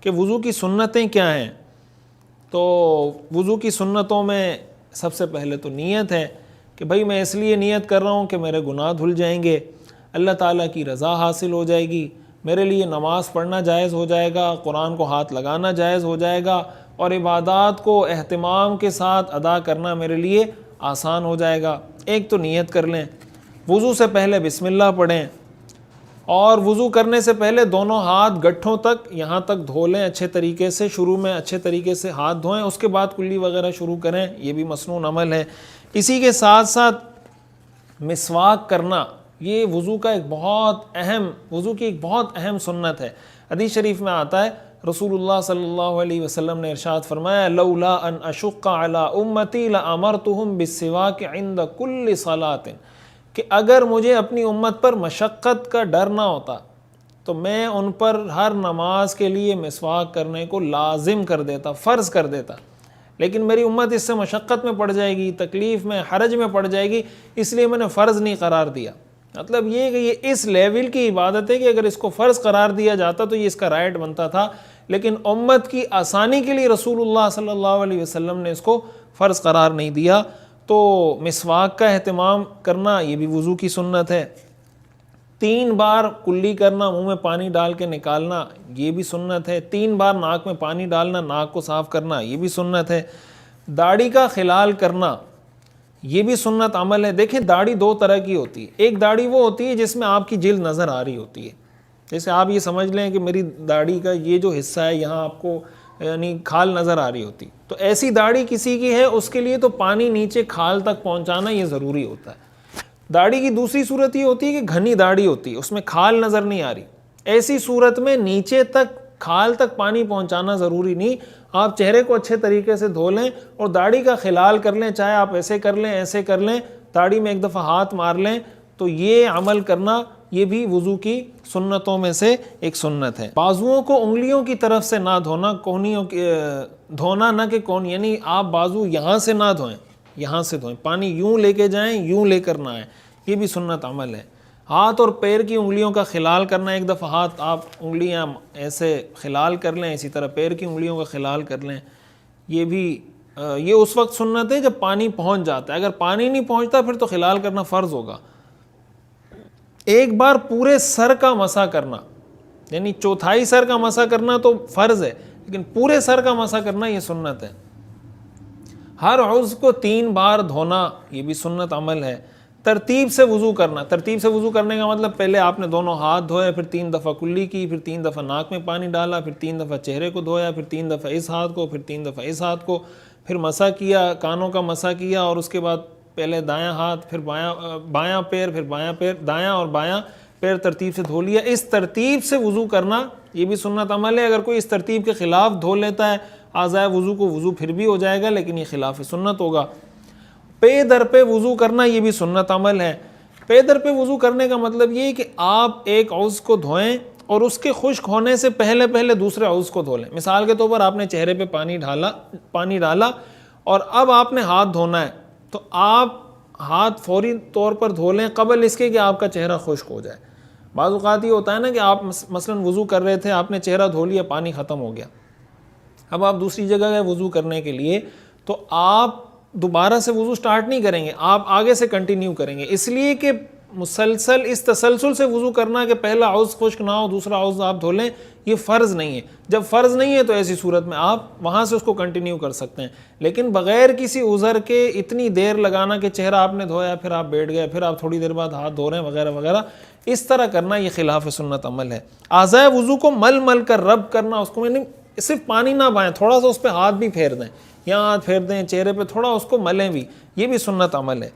کہ وضو کی سنتیں کیا ہیں، تو وضو کی سنتوں میں سب سے پہلے تو نیت ہے کہ بھئی میں اس لیے نیت کر رہا ہوں کہ میرے گناہ دھل جائیں گے، اللہ تعالیٰ کی رضا حاصل ہو جائے گی، میرے لیے نماز پڑھنا جائز ہو جائے گا، قرآن کو ہاتھ لگانا جائز ہو جائے گا، اور عبادات کو اہتمام کے ساتھ ادا کرنا میرے لیے آسان ہو جائے گا۔ ایک تو نیت کر لیں، وضو سے پہلے بسم اللہ پڑھیں، اور وضو کرنے سے پہلے دونوں ہاتھ گٹھوں تک یہاں تک دھو لیں اچھے طریقے سے، شروع میں اچھے طریقے سے ہاتھ دھوئیں، اس کے بعد کلی وغیرہ شروع کریں، یہ بھی مسنون عمل ہے۔ اسی کے ساتھ ساتھ مسواک کرنا، یہ وضو کی ایک بہت اہم سنت ہے۔ حدیث شریف میں آتا ہے، رسول اللہ صلی اللہ علیہ وسلم نے ارشاد فرمایا، لولا ان اشق علی امتی لامرتهم بالسواک عند کل صلاۃ، کہ اگر مجھے اپنی امت پر مشقت کا ڈر نہ ہوتا تو میں ان پر ہر نماز کے لیے مسواک کرنے کو لازم کر دیتا، فرض کر دیتا، لیکن میری امت اس سے مشقت میں پڑ جائے گی، تکلیف میں، حرج میں پڑ جائے گی، اس لیے میں نے فرض نہیں قرار دیا۔ مطلب یہ کہ یہ اس لیول کی عبادت ہے کہ اگر اس کو فرض قرار دیا جاتا تو یہ اس کا رائٹ بنتا تھا، لیکن امت کی آسانی کے لیے رسول اللہ صلی اللہ علیہ وسلم نے اس کو فرض قرار نہیں دیا۔ تو مسواک کا اہتمام کرنا یہ بھی وضو کی سنت ہے۔ 3 بار کلی کرنا، منہ میں پانی ڈال کے نکالنا، یہ بھی سنت ہے۔ 3 بار ناک میں پانی ڈالنا، ناک کو صاف کرنا، یہ بھی سنت ہے۔ داڑھی کا خلال کرنا، یہ بھی سنت عمل ہے۔ دیکھیں داڑھی 2 طرح کی ہوتی ہے، ایک داڑھی وہ ہوتی ہے جس میں آپ کی جلد نظر آ رہی ہوتی ہے، جیسے آپ یہ سمجھ لیں کہ میری داڑھی کا یہ جو حصہ ہے یہاں آپ کو یعنی کھال نظر آ رہی ہوتی، تو ایسی داڑھی کسی کی ہے، اس کے لیے تو پانی نیچے کھال تک پہنچانا یہ ضروری ہوتا ہے۔ داڑھی کی دوسری صورت یہ ہوتی ہے کہ گھنی داڑھی ہوتی ہے، اس میں کھال نظر نہیں آ رہی، ایسی صورت میں نیچے تک کھال تک پانی پہنچانا ضروری نہیں، آپ چہرے کو اچھے طریقے سے دھو لیں اور داڑھی کا خلال کر لیں، چاہے آپ ایسے کر لیں ایسے کر لیں، داڑھی میں ایک دفعہ ہاتھ مار لیں، تو یہ عمل کرنا یہ بھی وضو کی سنتوں میں سے ایک سنت ہے۔ بازوؤں کو انگلیوں کی طرف سے نہ دھونا، کونیوں کی دھونا نہ کہ کون، یعنی آپ بازو یہاں سے نہ دھوئیں، یہاں سے دھوئیں، پانی یوں لے کے جائیں، یوں لے کر نہ آئیں، یہ بھی سنت عمل ہے۔ ہاتھ اور پیر کی انگلیوں کا خلال کرنا، ایک دفعہ ہاتھ آپ انگلیاں ایسے خلال کر لیں، اسی طرح پیر کی انگلیوں کا خلال کر لیں، یہ اس وقت سنت ہے جب پانی پہنچ جاتا ہے، اگر پانی نہیں پہنچتا پھر تو خلال کرنا فرض ہوگا۔ ایک بار پورے سر کا مسح کرنا، یعنی چوتھائی سر کا مسح کرنا تو فرض ہے، لیکن پورے سر کا مسح کرنا یہ سنت ہے۔ ہر عضو کو 3 بار دھونا، یہ بھی سنت عمل ہے۔ ترتیب سے وضو کرنا، ترتیب سے وضو کرنے کا مطلب پہلے آپ نے دونوں ہاتھ دھوئے، پھر 3 دفعہ کلی کی، پھر 3 دفعہ ناک میں پانی ڈالا، پھر 3 دفعہ چہرے کو دھویا، پھر 3 دفعہ اس ہاتھ کو، پھر 3 دفعہ اس ہاتھ کو، پھر مسح کیا، کانوں کا مسح کیا، اور اس کے بعد پہلے دایاں ہاتھ، پھر بایاں پیر، پھر بایاں پیر، دایاں اور بایاں پیر ترتیب سے دھو لیا۔ اس ترتیب سے وضو کرنا یہ بھی سنت عمل ہے۔ اگر کوئی اس ترتیب کے خلاف دھو لیتا ہے اعضائے وضو کو، وضو پھر بھی ہو جائے گا لیکن یہ خلاف سنت ہوگا۔ پے در پہ وضو کرنا یہ بھی سنت عمل ہے۔ پے در پہ وضو کرنے کا مطلب یہ ہے کہ آپ ایک عضو کو دھوئیں اور اس کے خشک ہونے سے پہلے دوسرے عضو کو دھو لیں۔ مثال کے طور پر آپ نے چہرے پہ پانی ڈالا اور اب آپ نے ہاتھ دھونا ہے، تو آپ ہاتھ فوری طور پر دھو لیں قبل اس کے کہ آپ کا چہرہ خشک ہو جائے۔ بعض اوقات یہ ہوتا ہے نا کہ آپ مثلا وضو کر رہے تھے، آپ نے چہرہ دھو لیا، پانی ختم ہو گیا، اب آپ دوسری جگہ گئے وضو کرنے کے لیے، تو آپ دوبارہ سے وضو سٹارٹ نہیں کریں گے، آپ آگے سے کنٹینیو کریں گے، اس لیے کہ مسلسل اس تسلسل سے وضو کرنا کہ پہلا عضو خشک نہ ہو دوسرا عضو آپ دھو لیں، یہ فرض نہیں ہے۔ جب فرض نہیں ہے تو ایسی صورت میں آپ وہاں سے اس کو کنٹینیو کر سکتے ہیں، لیکن بغیر کسی عذر کے اتنی دیر لگانا کہ چہرہ آپ نے دھویا پھر آپ بیٹھ گئے، پھر آپ تھوڑی دیر بعد ہاتھ دھو رہے ہیں وغیرہ وغیرہ، اس طرح کرنا یہ خلاف سنت عمل ہے۔ اعضائے وضو کو مل کر رب کرنا، اس کو میں نہیں صرف پانی نہ بہائیں، تھوڑا سا اس پہ ہاتھ بھی پھیر دیں، یہاں ہاتھ پھیر دیں چہرے پہ، تھوڑا اس کو ملیں بھی، یہ بھی سنت عمل ہے۔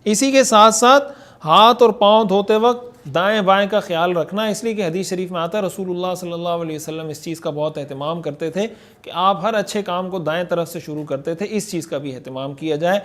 اسی کے ساتھ ساتھ ہاتھ اور پاؤں دھوتے وقت دائیں بائیں کا خیال رکھنا، اس لیے کہ حدیث شریف میں آتا ہے رسول اللہ صلی اللہ علیہ وسلم اس چیز کا بہت اہتمام کرتے تھے کہ آپ ہر اچھے کام کو دائیں طرف سے شروع کرتے تھے، اس چیز کا بھی اہتمام کیا جائے۔